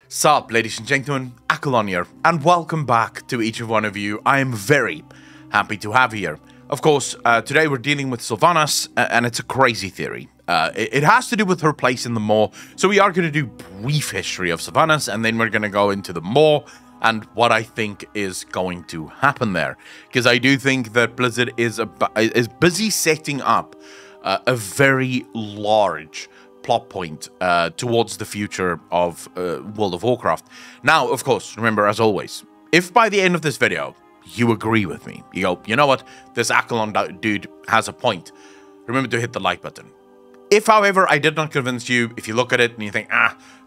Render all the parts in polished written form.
Sup, ladies and gentlemen, Akalon here, and welcome back to each of one of you. I am very happy to have you here. Of course, today we're dealing with Sylvanas, and it's a crazy theory. It has to do with her place in the Maw, so we are going to do brief history of Sylvanas, and then we're going to go into the Maw and what I think is going to happen there. Because I do think that Blizzard is busy setting up a very large plot point towards the future of World of Warcraft. Now, of course, remember, as always, if by the end of this video you agree with me, you go, you know what, this Akalon dude has a point, remember to hit the like button. If, however, I did not convince you, if you look at it and you think,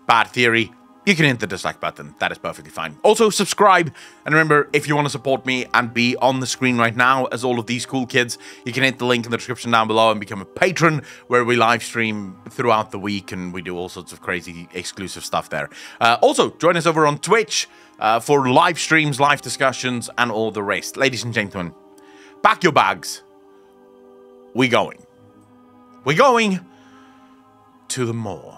bad theory, you can hit the dislike button. That is perfectly fine. Also, subscribe. And remember, if you want to support me and be on the screen right now as all of these cool kids, you can hit the link in the description down below and become a patron, where we live stream throughout the week and we do all sorts of crazy exclusive stuff there. Also, join us over on Twitch for live streams, live discussions, and all the rest. Ladies and gentlemen, pack your bags. We're going to the Maw.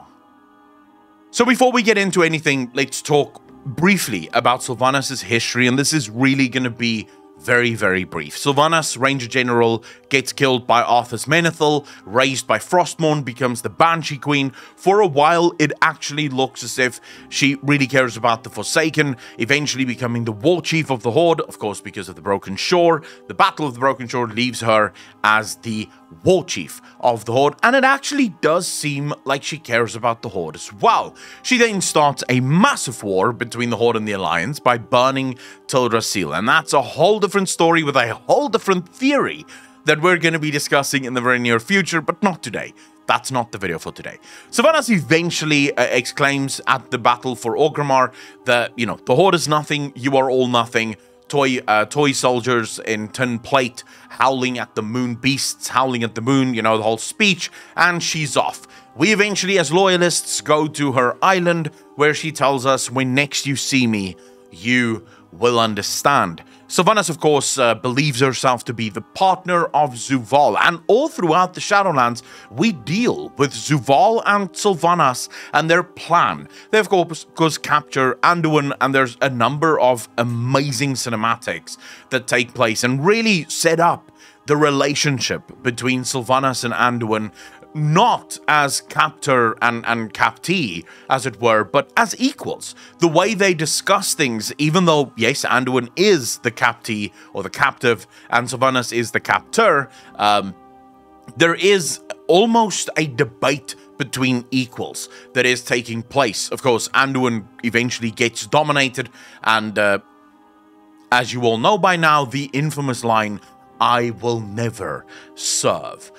So before we get into anything, let's talk briefly about Sylvanas' history, and this is really going to be very, very brief. Sylvanas, Ranger General, gets killed by Arthas Menethil, raised by Frostmourne, becomes the Banshee Queen. For a while, it actually looks as if she really cares about the Forsaken, eventually becoming the War Chief of the Horde, of course, because of the Broken Shore. The Battle of the Broken Shore leaves her as the War Chief of the Horde, and it actually does seem like she cares about the Horde as well. She then starts a massive war between the Horde and the Alliance by burning Teldrassil, and that's a whole different story with a whole different theory that we're going to be discussing in the very near future, but not today. That's not the video for today. Sylvanas eventually exclaims at the battle for Orgrimmar that, you know, the Horde is nothing, you are all nothing. Toy soldiers in tin plate howling at the moon, beasts howling at the moon, you know, the whole speech, and she's off. We eventually, as loyalists, go to her island, where she tells us, when next you see me, you will understand. Sylvanas, of course, believes herself to be the partner of Zuvul, and all throughout the Shadowlands, we deal with Zuvul and Sylvanas and their plan. They, of course, capture Anduin, and there's a number of amazing cinematics that take place and really set up the relationship between Sylvanas and Anduin, not as captor and captee, as it were, but as equals. The way they discuss things, even though, yes, Anduin is the captee or the captive, and Sylvanas is the captor, there is almost a debate between equals that is taking place. Of course, Anduin eventually gets dominated, and as you all know by now, the infamous line, "I will never serve."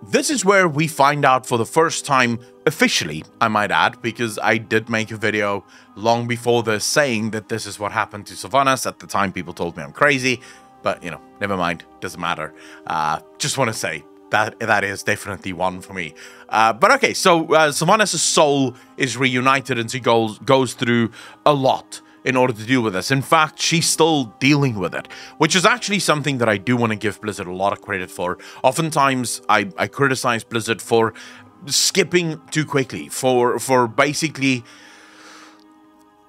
This is where we find out for the first time, officially, I might add, because I did make a video long before this saying that this is what happened to Sylvanas. At the time, people told me I'm crazy, but, you know, never mind, doesn't matter. Just want to say that is definitely one for me. But okay, so Sylvanas' soul is reunited, and she goes through a lot in order to deal with this. In fact, she's still dealing with it, which is actually something that I do want to give Blizzard a lot of credit for. Oftentimes, I criticize Blizzard for skipping too quickly, for basically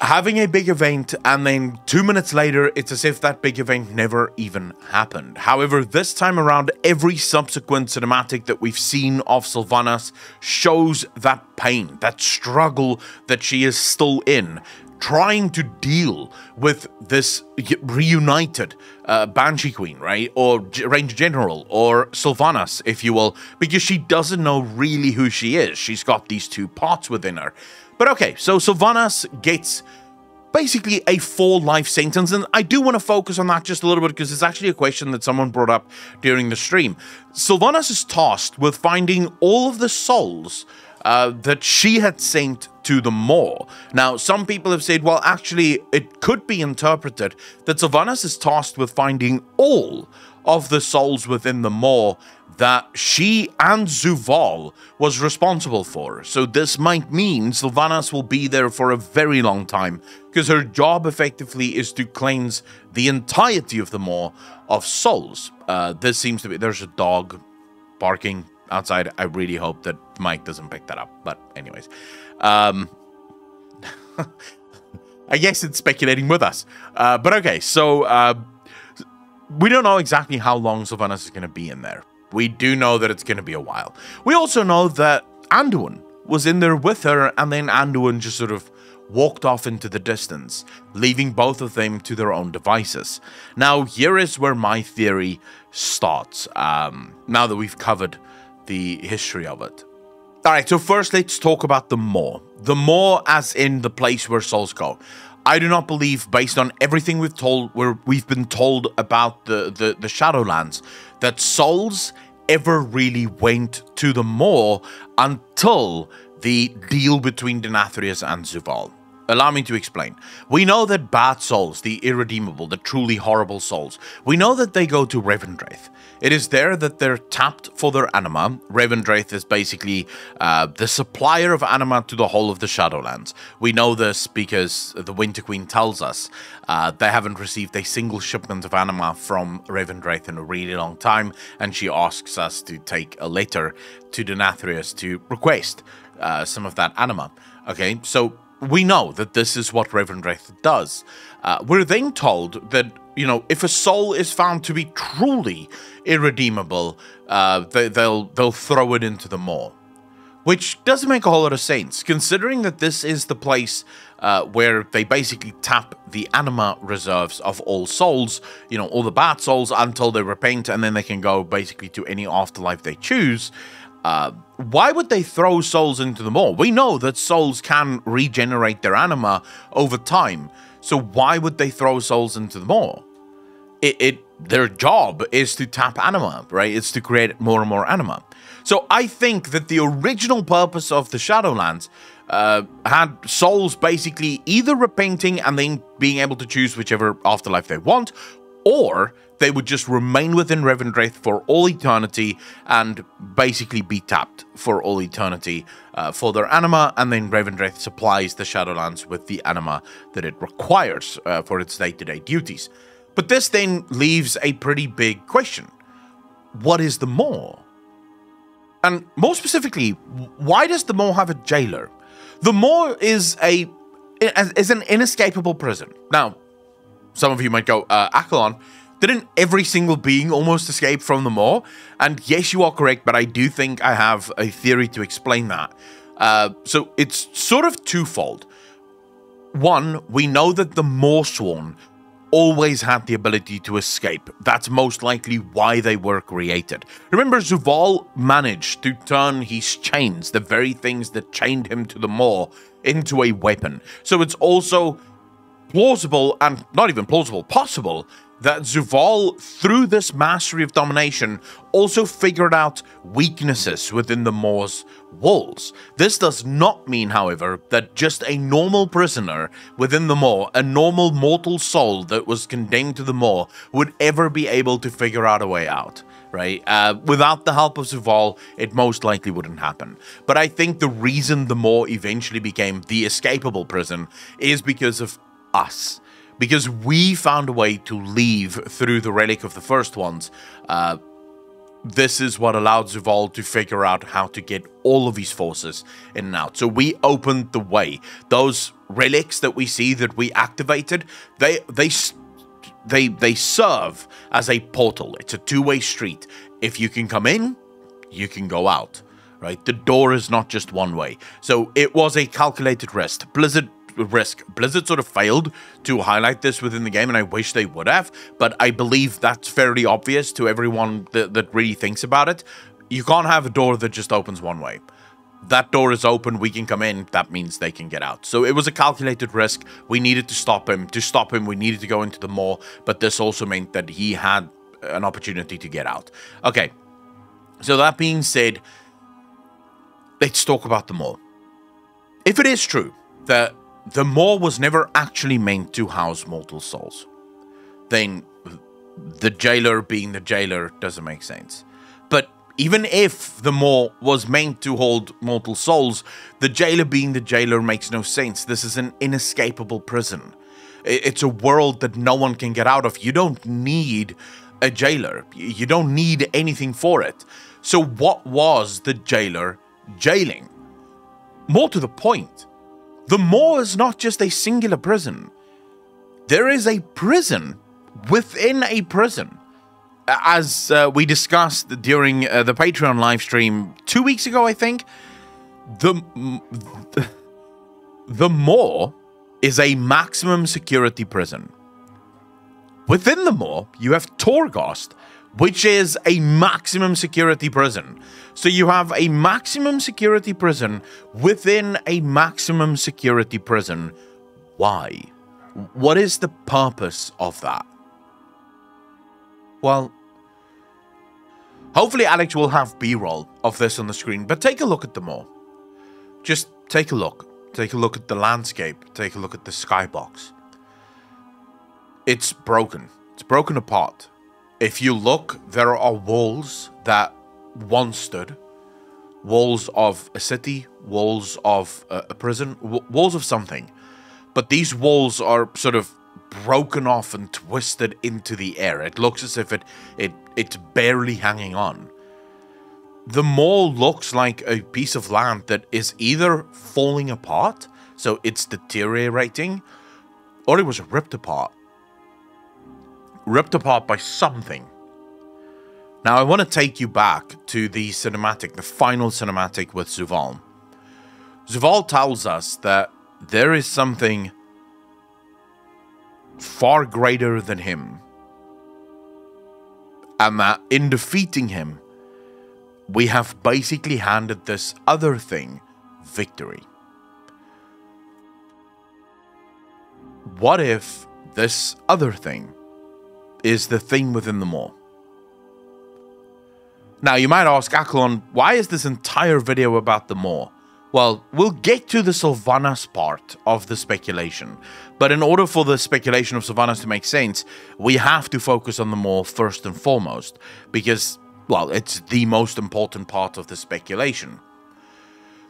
having a big event, and then 2 minutes later, it's as if that big event never even happened. However, this time around, every subsequent cinematic that we've seen of Sylvanas shows that pain, that struggle that she is still in, trying to deal with this reunited Banshee Queen, right? Or Ranger General, or Sylvanas, if you will, because she doesn't know really who she is. She's got these two parts within her. But okay, so Sylvanas gets basically a full life sentence, and I do want to focus on that just a little bit, because it's actually a question that someone brought up during the stream. Sylvanas is tasked with finding all of the souls that she had sent to the Maw. Now, some people have said, well, actually, it could be interpreted that Sylvanas is tasked with finding all of the souls within the Maw that she and Zuvul was responsible for. So this might mean Sylvanas will be there for a very long time, because her job effectively is to cleanse the entirety of the Maw of souls. This seems to be... There's a dog barking outside. I really hope that Mike doesn't pick that up. But anyways, I guess it's speculating with us. But okay, so we don't know exactly how long Sylvanas is going to be in there. We do know that it's going to be a while. We also know that Anduin was in there with her, and then Anduin just sort of walked off into the distance, leaving both of them to their own devices. Now, here is where my theory starts, now that we've covered the history of it. Alright, so first let's talk about the Maw. The Maw as in the place where souls go. I do not believe, based on everything we've been told about the Shadowlands, that souls ever really went to the Maw until the deal between Denathrius and Zuvul. Allow me to explain. We know that bad souls, the irredeemable, the truly horrible souls, we know that they go to Revendreth. It is there that they're tapped for their anima. Revendreth is basically the supplier of anima to the whole of the Shadowlands. We know this because the Winter Queen tells us they haven't received a single shipment of anima from Revendreth in a really long time, and she asks us to take a letter to Denathrius to request some of that anima. Okay, so we know that this is what Revendreth does. We're then told that, you know, if a soul is found to be truly irredeemable, they'll throw it into the Maw. Which doesn't make a whole lot of sense, considering that this is the place where they basically tap the anima reserves of all souls, you know, all the bad souls, until they repent, and then they can go basically to any afterlife they choose. Why would they throw souls into the Maw? We know that souls can regenerate their anima over time, so why would they throw souls into the Maw? Their job is to tap anima, right? It's to create more and more anima. So I think that the original purpose of the Shadowlands had souls basically either repenting and then being able to choose whichever afterlife they want, or they would just remain within Revendreth for all eternity and basically be tapped for all eternity for their anima, and then Revendreth supplies the Shadowlands with the anima that it requires for its day-to-day duties. But this then leaves a pretty big question. What is the Maw? And more specifically, why does the Maw have a jailer? The Maw is an inescapable prison. Now, some of you might go, Accolon, didn't every single being almost escape from the Maw? And yes, you are correct, but I do think I have a theory to explain that. So it's sort of twofold. One, we know that the Mawsworn always had the ability to escape. That's most likely why they were created. Remember, Zuvul managed to turn his chains, the very things that chained him to the Maw, into a weapon. So it's also plausible, and not even plausible, possible, that Zuvul, through this mastery of domination, also figured out weaknesses within the Maw's walls. This does not mean, however, that just a normal prisoner within the Maw, a normal mortal soul that was condemned to the Maw, would ever be able to figure out a way out, right? Without the help of Zuvul, it most likely wouldn't happen. But I think the reason the Maw eventually became the escapable prison is because of us. Because we found a way to leave through the relic of the first ones. This is what allowed Zuvul to figure out how to get all of his forces in and out. So we opened the way. Those relics that we see that we activated, they serve as a portal. It's a two-way street. If you can come in, you can go out, right? The door is not just one way. So it was a calculated risk. Blizzard sort of failed to highlight this within the game, and I wish they would have, but I believe that's fairly obvious to everyone that really thinks about it. You can't have a door that just opens one way. That door is open, we can come in, that means they can get out. So it was a calculated risk. We needed to stop him. To stop him, we needed to go into the Maw, but this also meant that he had an opportunity to get out. Okay, so that being said, let's talk about the Maw. If it is true that the Maw was never actually meant to house mortal souls, then the jailer being the jailer doesn't make sense. But even if the Maw was meant to hold mortal souls, the jailer being the jailer makes no sense. This is an inescapable prison. It's a world that no one can get out of. You don't need a jailer. You don't need anything for it. So what was the jailer jailing? More to the point, The Maw is not just a singular prison. There is a prison within a prison. As we discussed during the Patreon live stream 2 weeks ago, I think, the Maw is a maximum security prison. Within the Maw, you have Torghast, which is a maximum security prison. So you have a maximum security prison within a maximum security prison. Why? What is the purpose of that? Well, hopefully Alex will have B-roll of this on the screen, but take a look at the Maw. Just take a look. Take a look at the landscape. Take a look at the skybox. It's broken. It's broken apart. If you look, there are walls that once stood. Walls of a city, walls of a prison, walls of something. But these walls are sort of broken off and twisted into the air. It looks as if it's barely hanging on. The Maw looks like a piece of land that is either falling apart, so it's deteriorating, or it was ripped apart. Ripped apart by something. Now I want to take you back to the cinematic, the final cinematic with Zuvul. Zuvul tells us that there is something far greater than him, and that in defeating him, we have basically handed this other thing victory. What if this other thing is the thing within the Maw? Now you might ask, Aklon, why is this entire video about the Maw? Well, we'll get to the Sylvanas part of the speculation, but in order for the speculation of Sylvanas to make sense, we have to focus on the Maw first and foremost, because, well, it's the most important part of the speculation.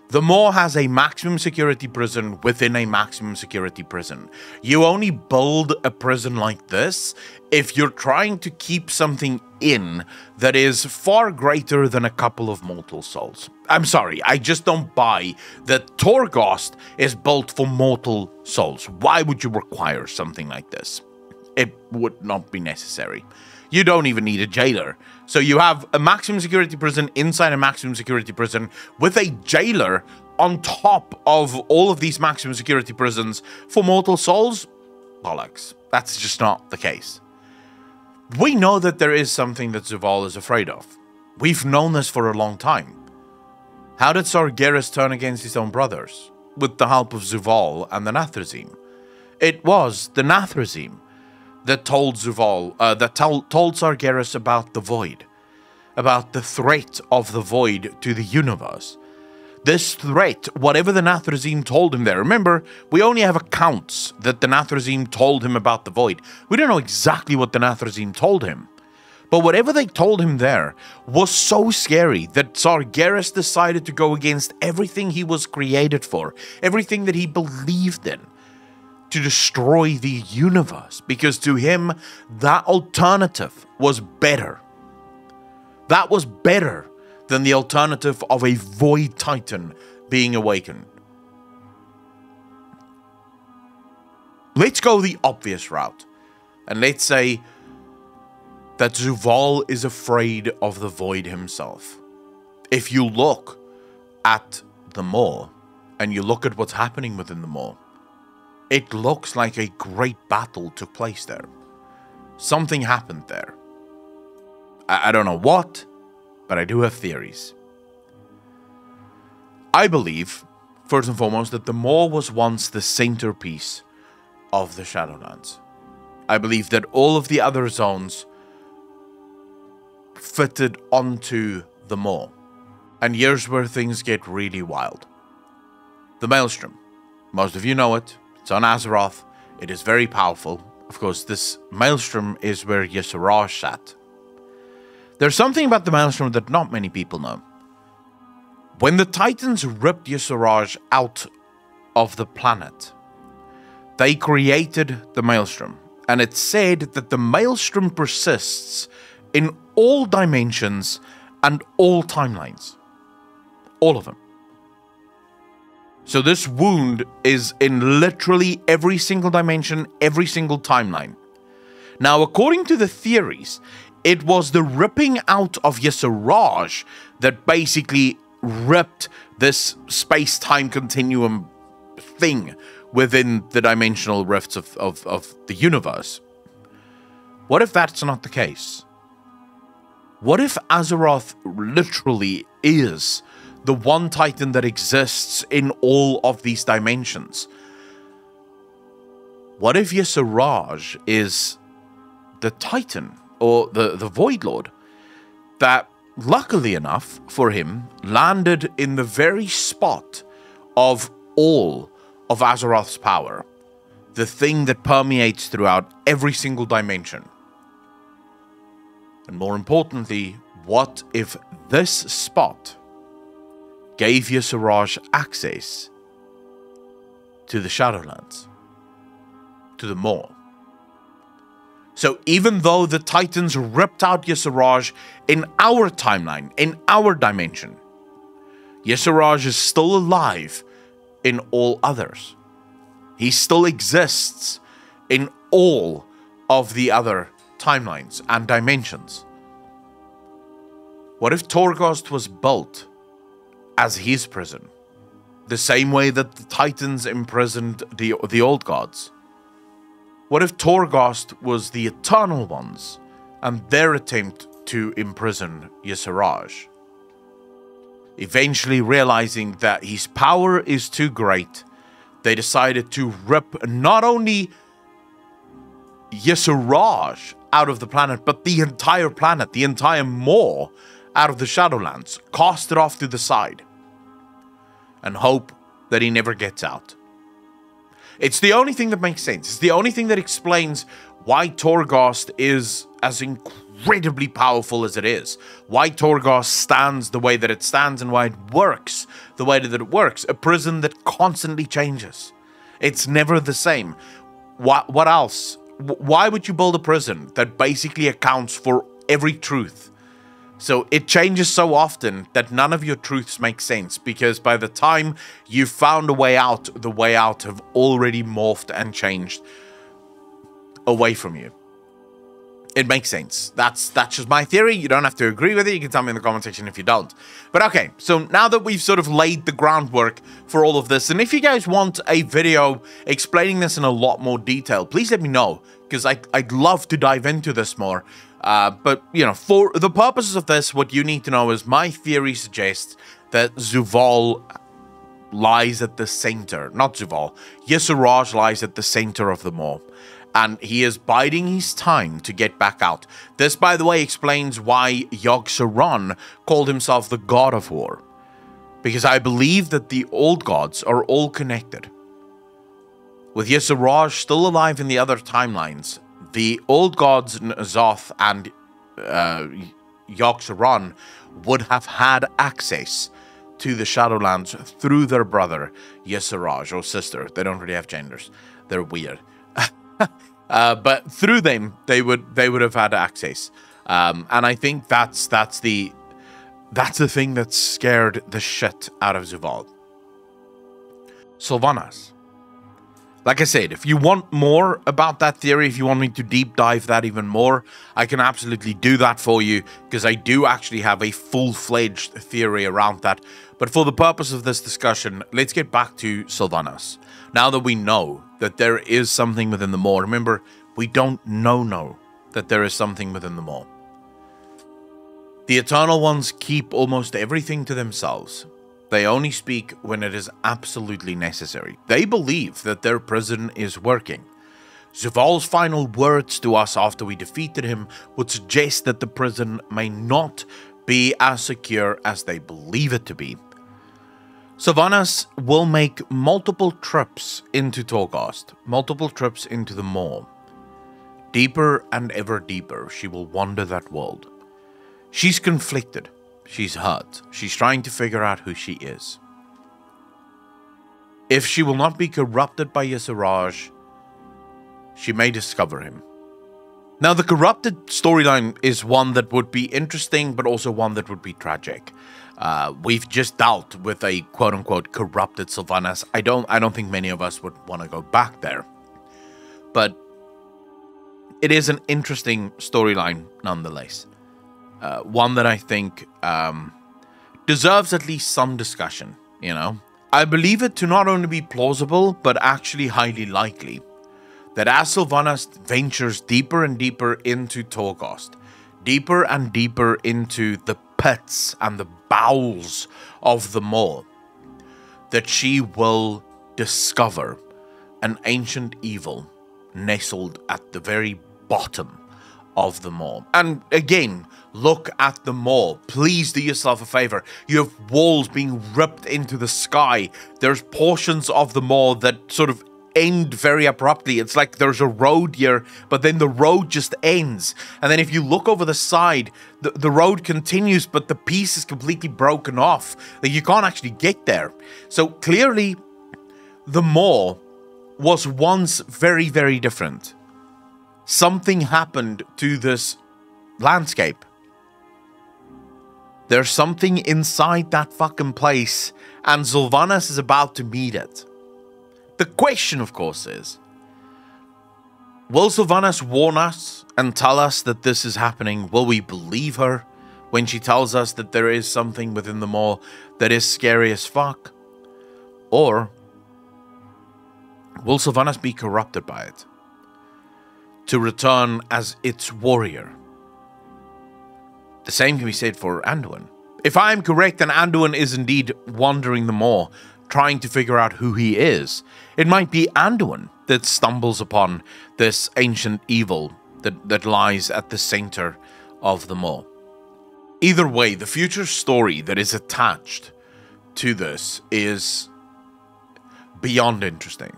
The Maw has a maximum security prison within a maximum security prison. You only build a prison like this if you're trying to keep something in that is far greater than a couple of mortal souls. I'm sorry, I just don't buy that Torghast is built for mortal souls. Why would you require something like this? It would not be necessary. You don't even need a jailer. So you have a maximum security prison inside a maximum security prison with a jailer on top of all of these maximum security prisons for mortal souls? Bollocks. That's just not the case. We know that there is something that Zuvul is afraid of. We've known this for a long time. How did Sargeras turn against his own brothers? With the help of Zuvul and the Nathrezim. It was the Nathrezim that told Zuvul, told Sargeras about the Void, about the threat of the Void to the universe. This threat, whatever the Nathrezim told him there, remember, we only have accounts that the Nathrezim told him about the Void. We don't know exactly what the Nathrezim told him, but whatever they told him there was so scary that Sargeras decided to go against everything he was created for, everything that he believed in, to destroy the universe, because to him, that alternative was better. That was better than the alternative of a Void Titan being awakened. Let's go the obvious route, and let's say that Zuvul is afraid of the Void himself. If you look at the Maw, and you look at what's happening within the Maw, it looks like a great battle took place there. Something happened there. I don't know what, but I do have theories. I believe, first and foremost, that the Maw was once the centerpiece of the Shadowlands. I believe that all of the other zones fitted onto the Maw. And here's where things get really wild. The Maelstrom. Most of you know it. It's on Azeroth. It is very powerful. Of course, this Maelstrom is where Ysuraj sat. There's something about the Maelstrom that not many people know. When the Titans ripped Ysuraj out of the planet, they created the Maelstrom. And it's said that the Maelstrom persists in all dimensions and all timelines. All of them. So this wound is in literally every single dimension, every single timeline. Now, according to the theories, it was the ripping out of Yisaraj that basically ripped this space-time continuum thing within the dimensional rifts of the universe. What if that's not the case? What if Azeroth literally is the one Titan that exists in all of these dimensions? What if Yisaraj is the Titan, or the Void Lord, that, luckily enough for him, landed in the very spot of all of Azeroth's power, the thing that permeates throughout every single dimension? And more importantly, what if this spot gave Yisaraj access to the Shadowlands, to the Maw? So even though the Titans ripped out Yisaraj in our timeline, in our dimension, Yisaraj is still alive in all others. He still exists in all of the other timelines and dimensions. What if Torghast was built as his prison, the same way that the Titans imprisoned the old gods? What if Torghast was the Eternal Ones and their attempt to imprison Yisaraj? Eventually realizing that his power is too great, they decided to rip not only Yisaraj out of the planet, but the entire planet, the entire Maw, out of the Shadowlands, cast it off to the side, and hope that he never gets out. It's the only thing that makes sense. It's the only thing that explains why Torghast is as incredibly powerful as it is. Why Torghast stands the way that it stands, and why it works the way that it works. A prison that constantly changes. It's never the same. What else? Why would you build a prison that basically accounts for every truth? So it changes so often that none of your truths make sense, because by the time you found a way out, the way out have already morphed and changed away from you. It makes sense. That's just my theory. You don't have to agree with it. You can tell me in the comment section if you don't. But okay, so now that we've sort of laid the groundwork for all of this, and if you guys want a video explaining this in a lot more detail, please let me know, because I'd love to dive into this more. But, you know, for the purposes of this, what you need to know is my theory suggests that Zuvul lies at the center. Not Zuvul. Yisaraj lies at the center of the Maw. And he is biding his time to get back out. This, by the way, explains why Yogg-Saron called himself the God of War. Because I believe that the old gods are all connected. With Yisaraj still alive in the other timelines, the old gods N'Zoth and Yogg-Saron would have had access to the Shadowlands through their brother Yisaraj, or sister. They don't really have genders. They're weird. But through them, they would have had access. And I think that's the thing that scared the shit out of Zuvul. Sylvanas. Like I said, if you want more about that theory, if you want me to deep dive that even more, I can absolutely do that for you, because I do actually have a full-fledged theory around that. But for the purpose of this discussion, let's get back to Sylvanas. Now that we know that there is something within the Maw, remember, we don't know that there is something within the Maw. The Eternal Ones keep almost everything to themselves. They only speak when it is absolutely necessary. They believe that their prison is working. Zuvul's final words to us after we defeated him would suggest that the prison may not be as secure as they believe it to be. Sylvanas will make multiple trips into Torghast, multiple trips into the Maw. Deeper and ever deeper, she will wander that world. She's conflicted. She's hurt. She's trying to figure out who she is. If she will not be corrupted by Yisaraj, she may discover him. Now, the corrupted storyline is one that would be interesting, but also one that would be tragic. We've just dealt with a quote-unquote corrupted Sylvanas. I don't think many of us would want to go back there. But it is an interesting storyline nonetheless. One that I think deserves at least some discussion, you know? I believe it to not only be plausible, but actually highly likely that as Sylvanas ventures deeper and deeper into Torghast, deeper and deeper into the pits and the bowels of the maw, that she will discover an ancient evil nestled at the very bottom of the maw. And again, look at the maw. Please do yourself a favor. You have walls being ripped into the sky. There's portions of the maw that sort of end very abruptly. It's like there's a road here, but then the road just ends. And then if you look over the side, the road continues, but the piece is completely broken off. Like, you can't actually get there. So clearly, the maw was once very, very different. Something happened to this landscape. There's something inside that fucking place, and Sylvanas is about to meet it. The question, of course, is, will Sylvanas warn us and tell us that this is happening? Will we believe her when she tells us that there is something within the maw that is scary as fuck? Or will Sylvanas be corrupted by it to return as its warrior? The same can be said for Anduin. If I am correct, then Anduin is indeed wandering the maw, trying to figure out who he is. It might be Anduin that stumbles upon this ancient evil that lies at the center of the maw. Either way, the future story that is attached to this is beyond interesting,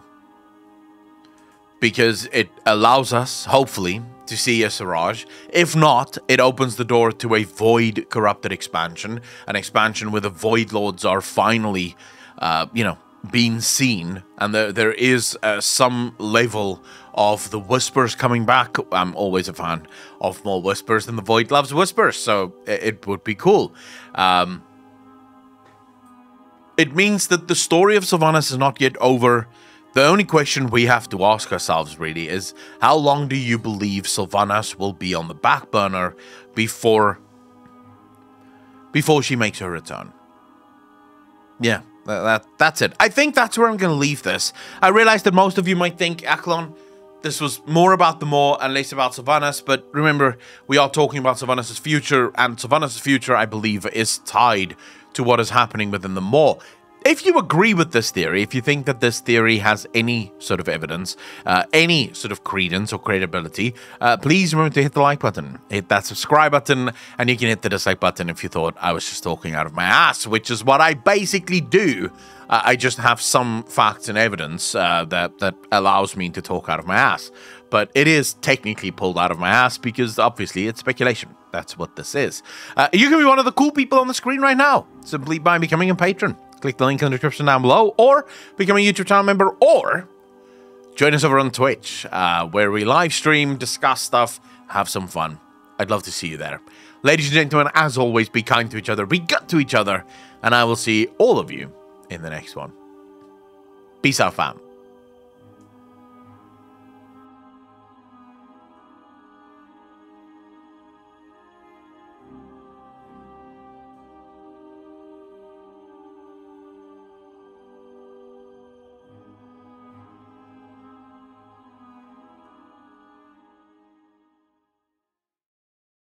because it allows us, hopefully, to see a Siraj. If not, it opens the door to a Void corrupted expansion, an expansion where the Void Lords are finally being seen, and there is some level of the Whispers coming back. I'm always a fan of more Whispers, and the Void loves Whispers, so it would be cool. It means that the story of Sylvanas is not yet over. The only question we have to ask ourselves really is, how long do you believe Sylvanas will be on the back burner before she makes her return? Yeah. That's it. I think that's where I'm going to leave this. I realize that most of you might think, Acklon, this was more about the maw and less about Sylvanas, but remember, we are talking about Sylvanas' future, and Sylvanas' future, I believe, is tied to what is happening within the maw. If you agree with this theory, if you think that this theory has any sort of evidence, any sort of credence or credibility, please remember to hit the like button, hit that subscribe button, and you can hit the dislike button if you thought I was just talking out of my ass, which is what I basically do. I just have some facts and evidence that allows me to talk out of my ass. But it is technically pulled out of my ass because obviously it's speculation. That's what this is. You can be one of the cool people on the screen right now, simply by becoming a patron. Click the link in the description down below, or become a YouTube channel member, or join us over on Twitch, where we live stream, discuss stuff, have some fun. I'd love to see you there. Ladies and gentlemen, as always, be kind to each other, be good to each other, and I will see all of you in the next one. Peace out, fam.